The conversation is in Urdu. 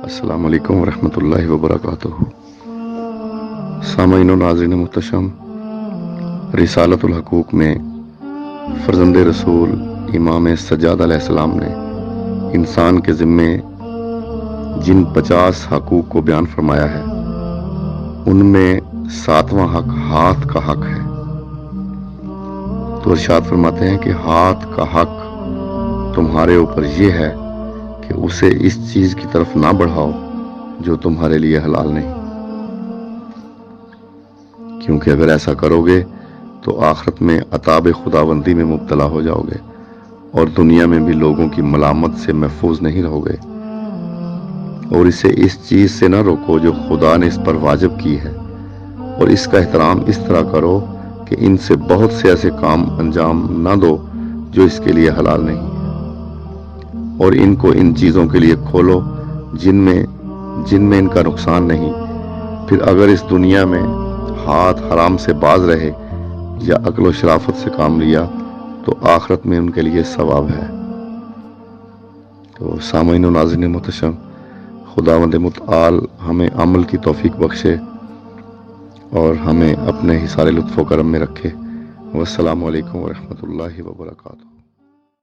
السلام علیکم ورحمۃ اللہ وبرکاتہ۔ سامعین و ناظرین محتشم، رسالۃ الحقوق میں فرزند رسول امام سجاد علیہ السلام نے انسان کے ذمے جن 50 حقوق کو بیان فرمایا ہے ان میں 7واں حق ہاتھ کا حق ہے۔ تو ارشاد فرماتے ہیں کہ ہاتھ کا حق تمہارے اوپر یہ ہے کہ اسے اس چیز کی طرف نہ بڑھاؤ جو تمہارے لیے حلال نہیں، کیونکہ اگر ایسا کرو گے تو آخرت میں عذاب خداوندی میں مبتلا ہو جاؤ گے اور دنیا میں بھی لوگوں کی ملامت سے محفوظ نہیں رہو گے۔ اور اسے اس چیز سے نہ روکو جو خدا نے اس پر واجب کی ہے، اور اس کا احترام اس طرح کرو کہ ان سے بہت سے ایسے کام انجام نہ دو جو اس کے لیے حلال نہیں، اور ان کو ان چیزوں کے لیے کھولو جن میں ان کا نقصان نہیں۔ پھر اگر اس دنیا میں ہاتھ حرام سے باز رہے یا عقل و شرافت سے کام لیا تو آخرت میں ان کے لیے ثواب ہے۔ تو سامعین و ناظرین محتشم، خداوند متعال ہمیں عمل کی توفیق بخشے اور ہمیں اپنے حصار لطف و کرم میں رکھے۔ والسلام علیکم ورحمۃ اللہ وبرکاتہ۔